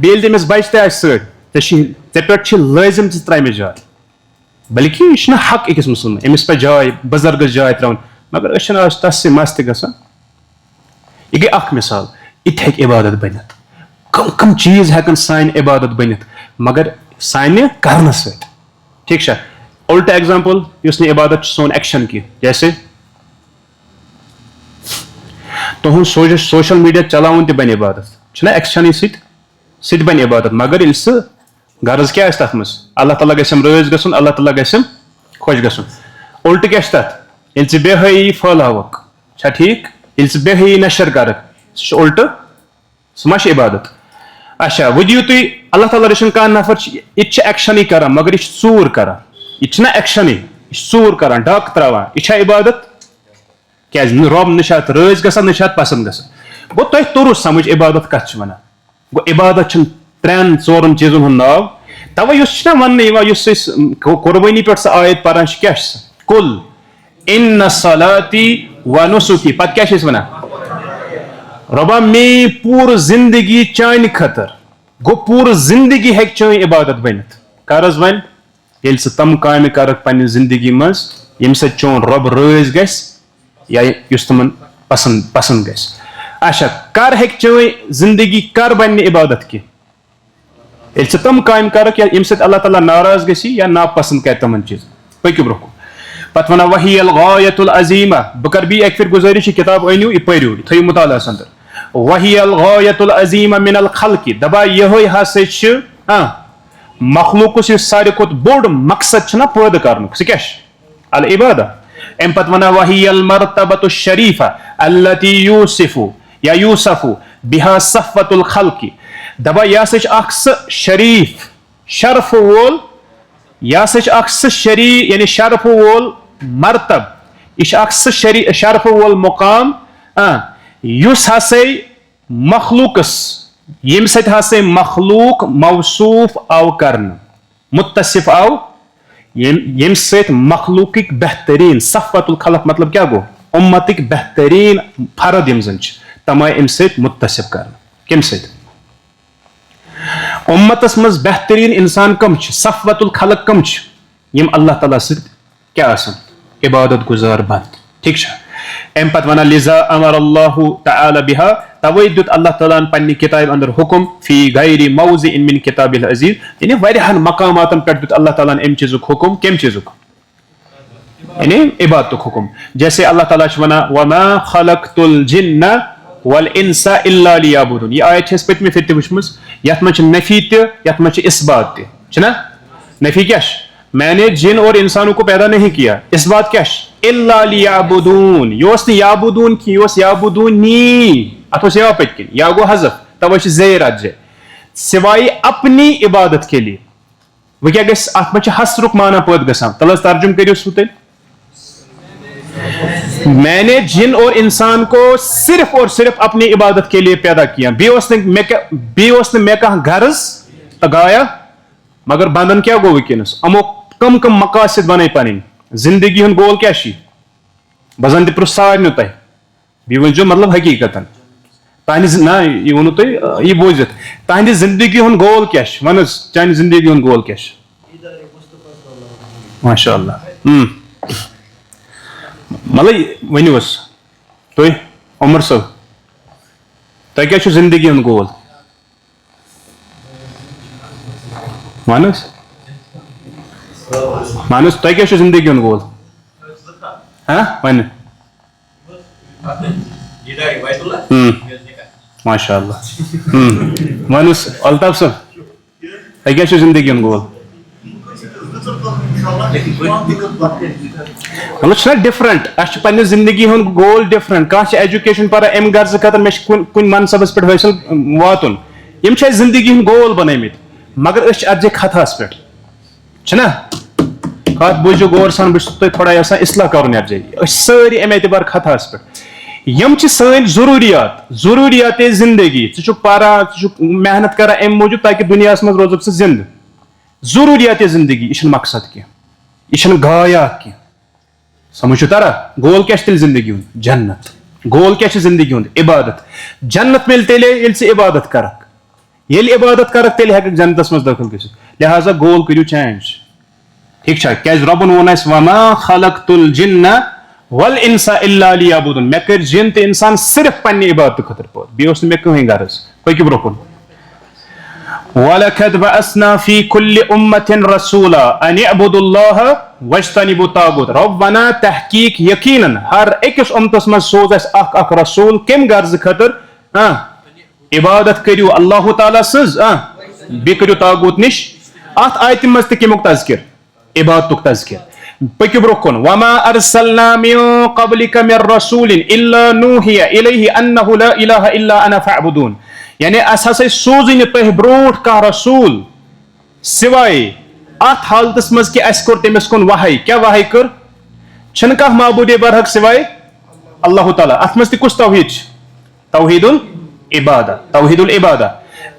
बेल तमिस बच ते पे लाजिम त्रा जाय बल्कि यह हक अकिस मुसलमान अमिस पे जाय बुजुर्गस जाय त्रावन मगर तस मस्त गसान यह गई अख मिसाल इत हेक इबादत बनित कम कम चीज हेकन सान इबादत बनित मगर साने करने सत ठीक है उल्टा एग्जाम्पल इस इबादत सोन एक्शन की जैसे तुम सोशल मीडिया चलावन त बन इबादत एक्शन सत बन इबादत मगर ये सह गर्ज क्या तथ मज अल्लाह ताला गम रज गन अल्लाह ताला गम खुश गन उल्ट क्या तथ बेहई फैलावक ठीक ये बेहई नशर करक सह उल्ट सह मा इबादत अच्छा वो दियो तुम अल्लाह ताला रचन कह नफर यह एक्शन कर मगर यह चूर कर यह एक्शन यह चूर कर डक त्रावान यह इबादत क्या रब न रज गसान न पसंद गसान गो तुम तोर समझ इबादत कत वन गो इबादत त्रेन चोरन चीजन हूं नाव तवे वन कुर्बानी पे आयत पान क्या कुल इन सलाती व नुसुकी पत क्या वन रबा मे पूर जिंदगी चान खतर गो पूर जिंदगी हेक चान इबादत बनित कर वन ये तम काम कर पन्ने जिंदगी मज यम चोन रब रज गस या तमन पसंद गस अच्छा कर हेक चान जिंदगी कर बन इबादत की ये तम काम कर यम अल्लाह ताला नाराज गसी या नापसंद कर तमन चीज पकु ब्रोह पत वन वही अलगायतुल अजीमा बह कर बी एक फिर गुजारिश किताब अनु यह पढ़ो थो मुतालास अंदर वही अलगायतुल अजीमा मिनल खल्की दबा यह हसा मखलूक सारे खुद बोड़ मकसद ना पैदा कर सह क्या अल इबादा अम पत वन वही अल मरतबतु शरीफा अल्लती यूसिफु या यूसफु बिहा सफ़वतुल खल्की दबा यह शरीफ शरफ वोल यह शरीफ यानी शरफ वोल मरतब यह शरफ वोल मुकाम युस हसे मखलूकस यम सत हसे मखलूक मौसूफ आव करन मुत्तसिफ आव यम सत मखलूक बेहतरीन सफ़वतुल खल्क मतलब क्या गो उम्मत बेहतरीन फरद यम जन तमाय अम सत मुत्तसिफ करन कम सत उम्मतस मज बेहतरीन इंसान कम सफ़वतुल खल्क कम यम अल्लाह ताला सत क्या इबादत गुजार बंद ठीक है अम पत वना लिजा अमर अल्लाहु तआला बिहा तवै दुत अल्लाह ताला पन्नि किताब अंदर हुकुम फी गैरि मौज़िइन मिन किताबिल अज़ीज़ यानी वारियाहन मकामातन पे दुत अल्लाह ताला एम चीजुक हुकुम केम चीजुक यानी इबादतुक हुकुम जैसे अल्लाह ताला वना वमा खलक़तुल जिन्ना वल इंसा इल्ला लियाबुदुन ये आयत छे पतमे फिर वुचमस यत मच नफी ते यत मच इस्बात ते छना नफी क्या मैंने जिन और इंसानों को पैदा नहीं किया इस बात क्या इल्ला लियाबुदून योस याबुदून की योस याबुदूनी अथोस या पतकिन या गो हज़फ तवै ज़ेर अज सिवाय अपनी इबादत के लिए वह क्या गस अत मच हसरुक माना पद गसान तलस तर्जुम करियो सुते मैंने जिन और इंसान को सिर्फ और सिर्फ अपनी इबादत के लिए पैदा किया बेस मे कह गर्ज तगाया मगर बंदन क्या गो वनस अमो कम कम मकासद बन पन जिंदगी हूं गोल क्या बजन तह सारे तह बी वो मतलब हकीकत ना यह वो तुम यह बोजित तहद जिंदगी हूं गोल क्या वन चान जिंदगी हूं गोल क्या माशा अल्लाह मतलब वनुस तुम उमर सब तुम क्या जिंदगी हूं गोल मानस मानस तुम क्या जिंदगी हूं गोल हाँ वन माशा अल्लाह मानस अल्ताफ सब तुम क्या जिंदगी हूं गोल मतलब डिफरेंट अस पे जिंदगी हूं गोल डिफरेंट कह एजुकेशन पारा अम गर्ज खतर मे कुन मनसबस पे हासिल वातुन यम जिंदगी हूं गोल बनमित मगर अजे खतास पे कत बुझो गौर सान बह थोड़ा इसलाह कर अजे सारी अमे एतबार खतास पे यम सन जरूरियात जिंदगी छु पारा मेहनत कर अम मूजूब ताकि दुनिया मज रोजुक जिंद जरूरियात जिंदगी यह मकसद कह यह गाया कह समझ तारा गोल क्या जिंदगी हूं जन्नत गोल क्या जिंदगी हूं इबादत जन्नत मिल तेले इबादत करक ये इबादत करक तेल हेक जन्नतस मज दाखिल गसित लिहाजा गोल करियो चेंज ठीक क्या रबन वोन वमा खलक़तुल जिन्ना वल इंसा इल्ला लियाबुदुन मे कर जिन तो इंसान सिर्फ पन्ने इबादत खतर पौत बेस मे कहीं गर्ज पकि ब्रोकुन वलक़द बअसना फी कुल्लि उम्मतिन रसूला अन इअबुदुल्लाह वज्तनिबु तागूत रब्बना तहकीक यकीनन हर अकिस उम्मतस मज सोज अख रसूल केम गर्ज खतर इबादत करियो अल्लाह ताला सज बे करियो तागूत निश अत आयत मज तमुक तज़किर इबादतुक तज़किर पकि ब्रोकुन वमा अरसलना मिन क़ब्लिका मिर रसूलिन इल्ला नूहिया इलैहि अन्नहु ला इलाहा इल्ला अना फअबुदून यानी अस हसा सोजन तह ब्रोट कह रसूल सिवाय अत हालतस मज कि अस कोर तमिस कुन वहाई क्या वहाई कर छन कह माबूद बरहक सिवाय अल्लाह ताला अत मज कुस तौहीद तौहीदुल इबादा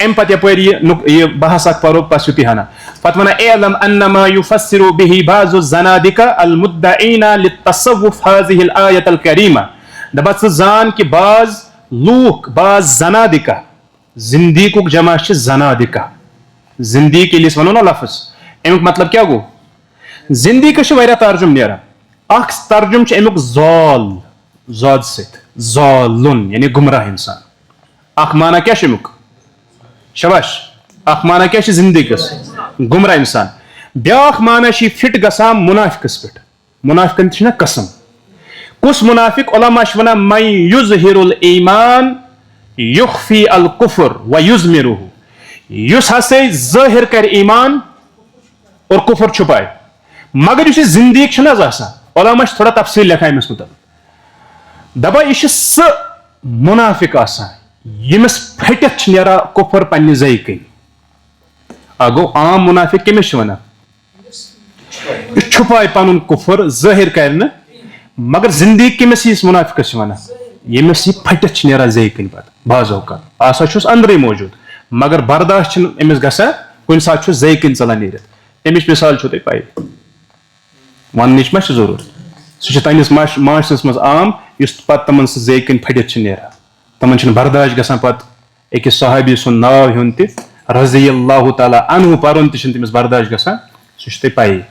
अम पे यपर यह बहस परो पसुतिहाना पत वन एलम अन्नमा युफस्सिरु बिहि बाज़ु ज़नादिका अल मुद्दईना लित्तसव्वुफ हाज़िहिल आयतल करीमा दबत जान कि बाज लूक बाज ज़नादिका जिंदीकुक जमा ज़नादिका जिंदी के लिए वनो ना लफ्ज़ अमुक मतलब क्या गो जिंदी का वारिया तर्जुम नेरा अख तर्जुम अमुक ज़ाल ज़ाद सत ज़ालुन यानी गुमराह इंसान अख माना क्या अमुक शबाश अख माना क्या जिंदगी गुमराह इंसान ब्याख माना फिट गसा मुनाफिकस पे मुनाफिकन कसम कुस मुनाफिक उलमा वना मन युज़हिरुल ईमान युख्फी अल कुफ्र व युज़मिरुहु युस हसे ज़ाहिर कर ईमान और कुफ्र छुपाए मगर यह जिंदगी उलमा थोड़ा तफसील लिखा अमिस मुतल्लिक़ दपा यह स मुनाफिक यमिस फटित नेरा कुफर पन्ने ज़ई कई गो आम मुनाफिक कमिस वन छुपाए पन कुफर ज़ाहिर कर मगर जिंदगी कमिस मुनाफिकस वन यमिस यह फटित नेरा ज़ई कन पे बाज़ौका आसा अंदर मौजूद मगर बर्दाश्त अमिस गसा कुन सात ज़ई कन चलान नीरत तमिच मिसाल तुम पाई वन मा जरूरत सह तनिस माशरस मज आम पे तमन सह ज़ई कन फटित नेरा तमन बर्दाश्त गसान पे अकिस सहाबी सुन नाव हेन तज़ी अल्लाह ताला अनहु पर्न तमिस बर्दाश्त गसान सह पाई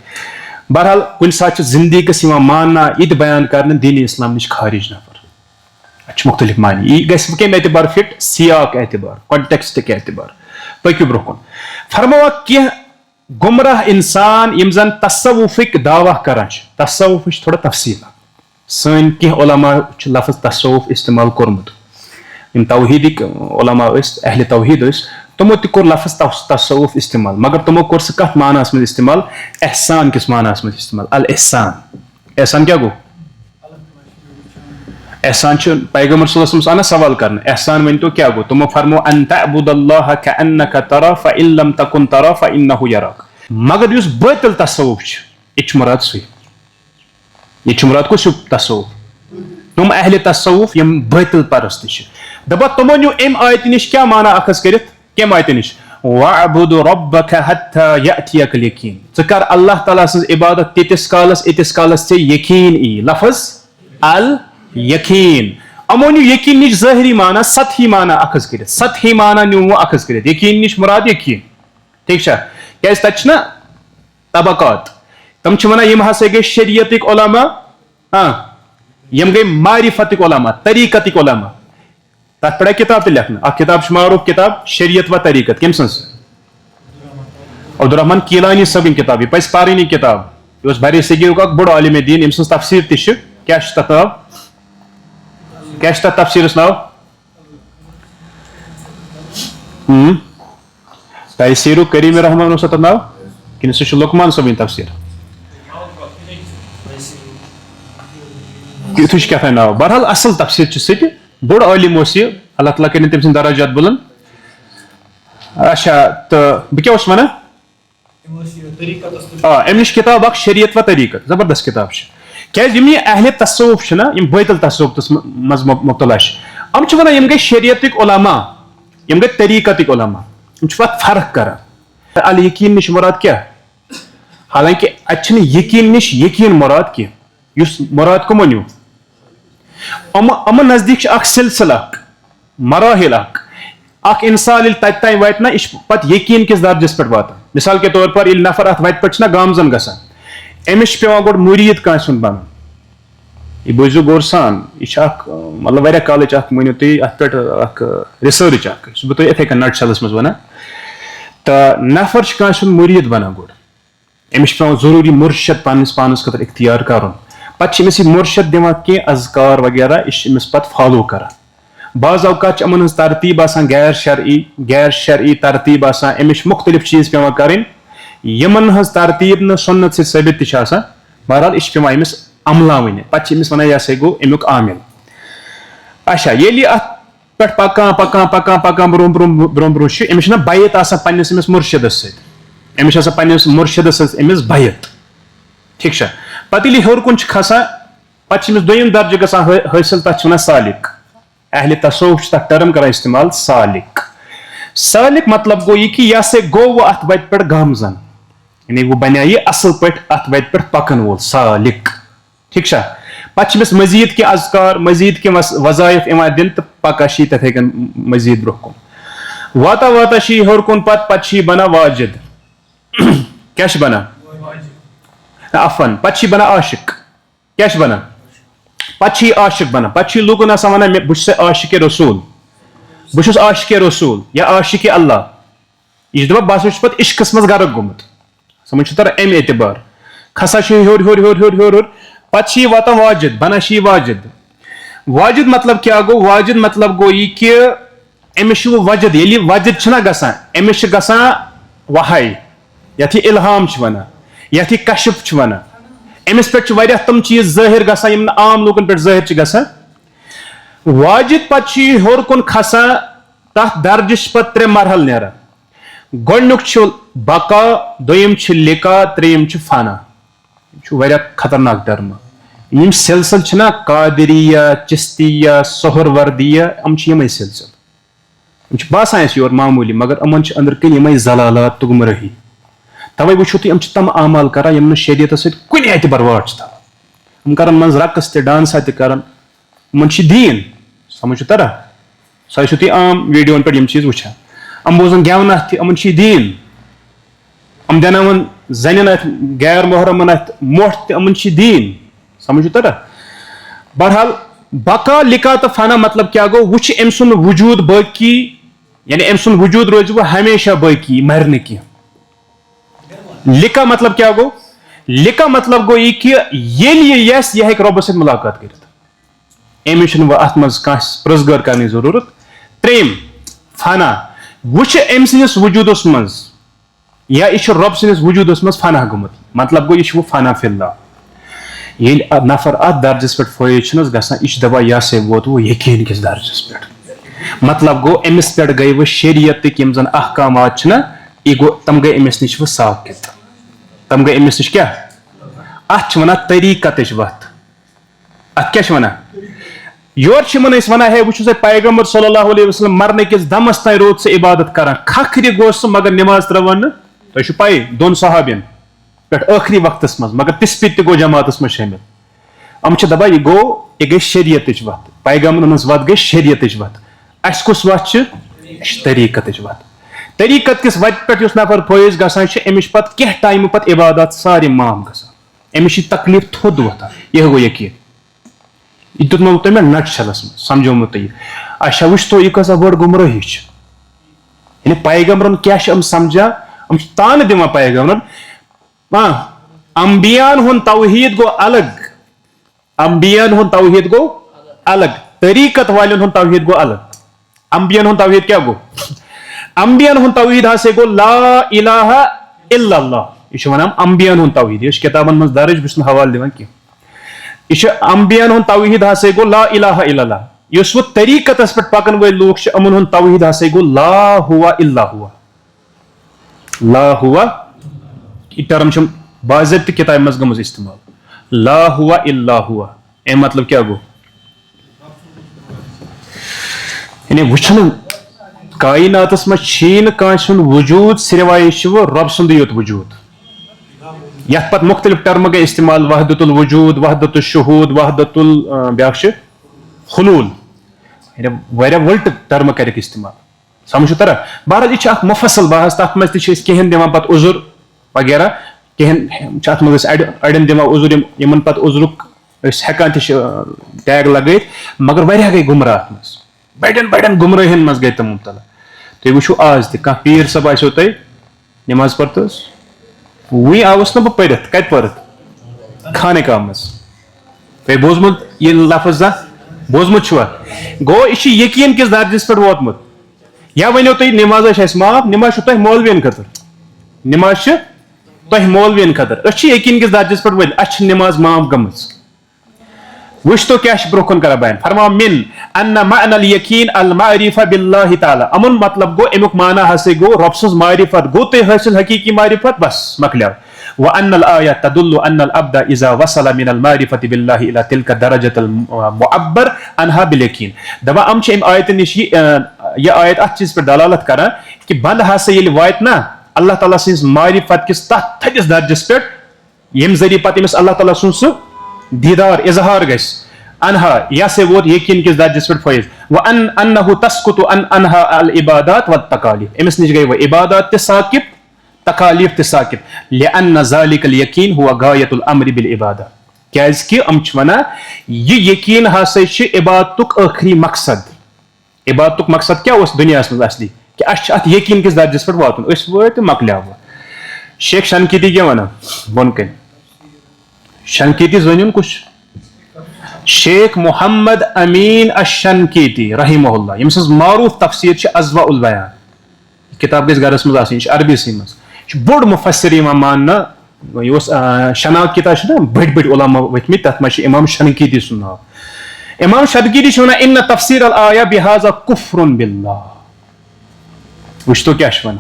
बहरहाल कुछ सात जिंदगीस मानना यह बयान कर दीन इस्लाम नश खारिज नफर मुख्तलिफ मानी यह कम एतबार फिट सियाक एतबार कॉन्टेक्स्ट एतबार पक्यू ब्रोह कुन फरमावा कह गुमराह इंसान यम जन तसव्वुफिक दावा करान तसव्वुफ थोड़ा तफसील सन कह उलमा लफ्ज तसव्वुफ इस्तेमाल कोरमुत यम तौहीदिक उलमा अहले तौहीद तमो तह कोर लफ्ज तसव्वुफ इस्तेमाल मगर तमो कोर सह कत मानास में इस्तेमाल एहसान किस मानास में इस्तेमाल अल एहसान एहसान क्या गो एहसान पैगम्बर सल्लल्लाहु अलैहि वसल्लम आना सवाल करना एहसान वन तो क्या गो तुम फरमो अन तअबुदल्लाह कअन्नका तरा फइन लम तकुन तरा फइन्नहु यराक मगर युस बातिल तसव्वुफ छ मुराद सही ये मुराद को तसव्वुफ तुम अहले तसव्वुफ यम बातिल परस्त छ दबा तुमो न्यू एम आयत निश क्या माना अखस करित कम आयत निश वअबुद रब्बक हत्ता यातियकल यकीन कर अल्लाह ताला सज इबादत तिस कालस से यकीन ई लफ्ज अल यकीन अमोन्यू यकीन निश ज़ाहिरी माना सतही माना अखज कर सतही माना न्यू अखज कर यकीन निश मुराद यकीन ठीक क्या तक तबकात तम वन यम हसा गई शरीयतिक उलमा यम गई मारिफतिक उलमा तरीकतिक उलमा तथ पड़ा किताब तो लिखना किताब मारूफ किताब शरीयत व तरीकत कम सज अब्दुर्रहमान कीलानी सब किताब यह पज पारनी किताब यह बरे सगीर बड़ आलिम दीन यम सज तफसीर क्या तब क्या तफसीर नाव तफसीर करीम रहमान उस नाव कि सह लुकमान सबन तफसीर युथ क्या नाव बहरहाल असल तफसीर सह बोड़ आलिम अल्लाह ताला कर तम दराजात बुलंद अच्छा तो बह क्या वन अम नश किताब शरीयत व तरीकत जबरदस्त किताब क्या अहले तसव्वुफ ना बातिल तसव्वुफ मज मुब्तला अम वन यम गई शरीयतिक उलमा यम गई तरीकतिक उलमा पत फर्क कर अल यकीन निश मुराद क्या हालांकि अच्छे यकीन निश यकीन मुराद कह मुराद कमो न्यू अम नजदीक सिलसिला मराहिल इंसान तन वात ना यह पत यकीन किस दर्जस पे वातान मिसाल के तौर पर नफर अत वत पे गामजन गसान अमिस पे गो मुरीद कस बन यह बोझो गौर सान यह मतलब वह काल वो तुम अत पे रिसर्च सह बह इथे कन नटशलस मज वन तो नफर कस मुरीद बना गोड़ अमिस पे जरूरी मुर्शद पन्नस पानस खतर इख्तियार कर पे मुर्शद दिवान कह अजकार वगैरह यह पे फॉलो कर बाज अवकात अमन तरतीब आसान गैर शरई तरतीब आसान अमिश मुख्तलिफ चीज पे करें यमन हज तरतीब न सुन्नत से साबित तह बहरहाल यह पे अमिस अमलावन पे वन यह सा गो अमुक आमिल अच्छा ये अत पे पकान पकान पकान पकान bro bro bro bro Amish ना बैत पन्नस मुर्शदस समिस पन्नस मुर्शदस अमिस बैत ठीक पे हर कुन खसान पे दोम दर्ज ग हासिल तथ वन सालिक अहले तसव्वुफ तथ टर्म कर इस्तेमाल सालिक सालिक मतलब गो यह कि यह से गो वो अत वत पे गामजन यानी वो बना असल पे अत वत पे पकन वोल सालिक ठीक पे मजीद के अजकार मजीद के वज़ाइफ इवान दिन तो पका तथे कन मजीद ब्रोह कुन वाता वाता हर कुन पे बना वाजिद क्या बना अफन पे बना आशिक क्या बना पे आशिक बना पे लूकन वन बहुत आशिक रसूल बहुत आशिक रसूल या आशिक अल्लाह यह दपा बस पे इश्कस मज गर्क गोमुत समझ तर अम एतबार खसा हर हर हर हर हर हर पे वाता वाजिद बना वाजिद वाजिद मतलब क्या गो वाजिद मतलब गो यह कि अमिस वजद ये वजद गसान अमिस गसान वहाई यथ इल्हाम वन यथ कशफ वन अमिस पे तम चीज जाहिर गसान आम लूकन पे जाहिर गसान वाजिद पे हर कुन खसान तथ दर्जस पे 3 मरहल नेरान गोडनुक बका दोयम लिका त्रेयम फना खतरनाक धर्म यम सिलसिल कादरिया चिश्तिया सोहरवर्दिया यम सिलसिल बासान योर मामूली मगर अमन अंदर कन यम जलालात गुमराही तवे वो तुम तम आमाल कर यम शरीयत कुन एतबार वाट हम कर मन रकस त डांसा तन दीन समझ तरह सह तुम आम वीडियो पे चीज वुचान अम बोजन गेवना अमन दीन अम देनावन जन गैर मोहरमन मोट अमन दीन समझो तर बहरहाल बका लिका तो फना मतलब क्या गो वो अम सुन वजूद बाकी यानी अम सुन वजूद रोज वो हमेशा बाकी मर न की लिका मतलब क्या गो लिका मतलब गो यह कि यस यह रब सत मुलाकात कर अमिश अत मज प्रजगर करने जरूरत त्रेम फना वो अम सस वजूदस मज या यह रब सस वजूदस मज फना गुमत मतलब गो यह फना फिल्ला ये नफर अत दर्जस पे फैज गसान यह दपा यह से वोत वो यकीन किस दर्जस पे मतलब गो अमिस पे गई वो शरीयत यम जन अहकामात गो तम गई अमिस नश वो साफ तम गई अमिस नश क्या अत वन तरीकत वत अत क्या वन योर वन है वो पैगम्बर सल्लल्लाहु अलैहि वसल्लम मरने किस दमस तान रोद से इबादत कर खखर गो मगर नमाज त्रवन तुम पाई दोन सहाबियन पे आखिरी वक्त मज मगर तिस पे गो जमात मज शामिल अम दपा यह गो यह गई शरीयत वत पैगम्बर वत गई शरीयत वत अस कुस वत तरीकत वत तरीकत किस वत पे नफर फैज गसान अमिश पे क्या टाइम पे इबादत सारे माम गसान अमिश तकलीफ थोद वतान यह गो यकीन यह दुत तुम नट छलस समझोमुत तुम अच्छा वो तो यह कसा बड़ गुमराही यानी पैगम्बरन क्या समझा तान दिवान पैगम्बरन अंबियान हुन तौहीद गो अलग अंबियान हुन तौहीद गो अलग तरीकत वालन हुन तौहीद गो अलग अंबियान हुन तौहीद क्या गो अंबियान हुन तौहीद हासे गो ला इलाहा इल्लल्लाह यह वन अंबियान हुन तौहीद यह किताबन मज दर्ज बस हवाल दिवान की यह अंबियान हुन तौहीद हासे गो ला इलाहा इल्लल्लाह यस वो तरीकतस पे पकन वल लोग अमन हुन तौहीद हासे गो ला हुआ इल्ला हुआ ला हुआ टर्म बाज़ाब्त किताब मज गमज इस्तेमाल ला हुआ इल्ला हुआ ए मतलब क्या गो यानी वुचन कायनातस मज कान वजूद सिवाय वो रब सुंद योत वजूद यथ पत मुख्तलिफ टर्म गए इस्तेमाल वहदतुल वजूद वहदतुल शुहूद वहदतुल ब्याख हुलूल यानी वारिया वल्ट टर्म कर इस्तेमाल समझो तर बहरहाल यह मुफसल बहस तथ मज कहन दिवान पत उजुर वगैरह कहन अत मज अड़न दिवान उजुर यमन पत उजुरुक हेकान टैग लगे मगर वारिया गई गुमराह अत मज बड़न बड़न गुमराहन मज गई तम मुबतला तुम वो आज तह पीर सब आसो तुम नमाज पर वही आवस ना बह पढ़ कत पढ़ खाने का मज तुम बोजमुत यह लफज बोजमुत गो यह यकीन किस दर्जस पे वोतमुत या वनो तुम नमाज माफ नमाज तुम मौलवियन खतर नमाज तुम मौलवियन खतर यकीन किस दर्जस पे वल अस नमाज माफ गमज वुश तो क्या ब्रोकन कर बयान फरमा मिन अन्ना मअनल यकीन अल मारिफा बिल्लाहि ताला अमन मतलब गो अमुक माना हसे गो रब सज मारिफत गो ते हासिल हकीकी मारिफत बस मकलिया व अन्नल आयत तदुल्लु अन्नल अब्दा इजा वसला मिन अल मारिफति बिल्लाहि इला तिलका दरजतल मुअब्बर अनहा बिल यकीन दबा अम छ आयत निश ये आयत अत चीज पर दलालत करा कि बंद हसे ये वायत ना अल्लाह ताला सिज मारिफत किस तथदिस दर्जस पे यम जरिए पत इमस अल्लाह ताला सुन सु दीदार इजहार गस अनहा या से वो यकीन किस दर्जस पे फैज व अन्नहु तस्कुतु अनहा अल इबादत व तकालिफ इमस निज गई व इबादत ते साकिब तकालिफ ते साकिब लिअन्न ज़ालिकल यकीन हुवा गायतुल अम्र बिल इबादत क्याज कि अम छ वना ये यकीन हसे छ इबादतुक आखिरी मकसद इबादतुक मकसद क्या उस दुनिया में असली कि अस अत यकीन किस दर्जस पे वातुन अस वत मकलिया शेख शनकीती क्या वना बोन कन शनकीती जनिन कुछ शेख मोहम्मद अमीन अशनकीती रहिमहुल्लाह यम सज मारूफ तफसीर छ अज़वाउल बयान किताब गस गरस मज आसिन अरबी सी मज बोड़ मुफस्सिर मानना यह शनाक किताब ना बड़ बड़ उलमा वथमित तथ मज इमाम शनकीती सुन नाव इमाम शनकीती छ वना इन तफसीर अल आया बिहाजा कुफ्रुन बिल्लाह वुश तो क्या वन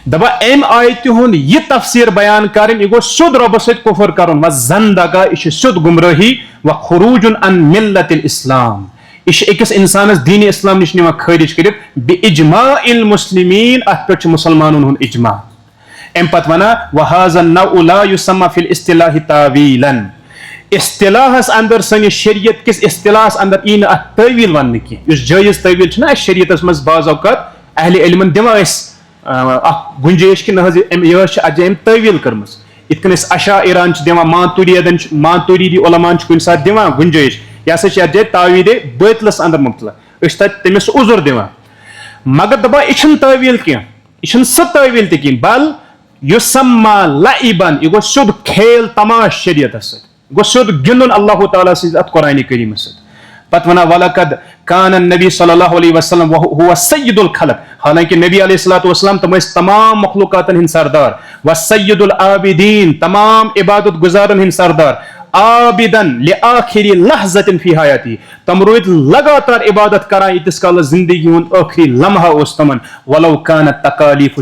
दबा अम आयत हुन यह तफसीर बयान कर यह गो सुद रब सत कुफर कर व जंदगा यह सुद गुमराही व खुरूजुन अन मिल्लतिल इस्लाम यह अकिस इंसानस दीन इस्लाम निश निवान खारिज कर बिइज्माइल मुस्लिमीन अत पे मुसलमानन हुन इज्मा अम पत वना वहाज़ा नौ ला युसम्मा फिल इस्तिलाहि तावीलन इस्तिलाहस अंदर सनिस शरीयत किस इस्तिलाहस अंदर इन अत तावील वन की जायज तावील ना शरीयतस मज बाज़ औक़ात अहले इल्मन दिवान गुंजाइश कि यह अजय तवील कर्म इत अशा ईरान मातुरीदी उलमान कुन साथ दिवान गुंजाइश यह हसा अजय तावीद बातिलस अंदर मुब्तला तमिस उजुर दिवान मगर दपा यह तवील कह सह तवील तह बल युसम्मा लाइबन यह गो सुद खेल तमाश शरीयत गो सुद गिंदुन अल्लाह ताला कुरान करीम पत वना वलकद कान नबी सल्लल्लाहु अलैहि वसल्लम हुवा सय्यदुल खलक हालांकि नबी अलैहिस्सलातु वस्सलाम तम तमाम मखलूकातन हिंद सरदार व सय्यदुल आबिदीन तमाम इबादत गुजारन हिंद सरदार आबिदन लिआखिरी लहज़तिन फी हयाती तम रोद लगातार इबादत करान इतिस काल जिंदगी हुन आखिरी लम्हा ओस तमन वलौ कान तकालीफ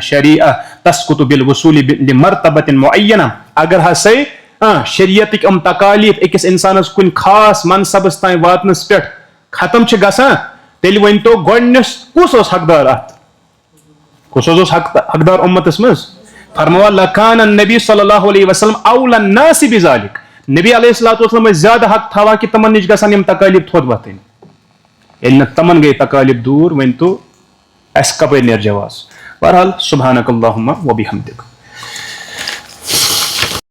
शरीअह तस्कुतु बिल वसूल लिमर्तबतिन मुअय्यना अगर हसे शरीयत तकालीफ अकिस इंसानस कुन खास मनसबस ताई वातनस पे खत्म गसान तेल वन तो गोडनस कुस हकदार कुस हकदार उम्मतस मज फरमावा लकान नबी सल्लल्लाहु अलैहि वसल्लम औलन नास बिजालिक नबी अलैहिस्सलातु वस्सलाम ज्यादा हक थावा कि तमन निश गसान यम तकालीफ थोद वतन एल तमन गई तकालीफ दूर वन तो अस कपर नेर जवाज बहरहाल सुब्हानकल्लाहुम्मा व बिहम्दिक।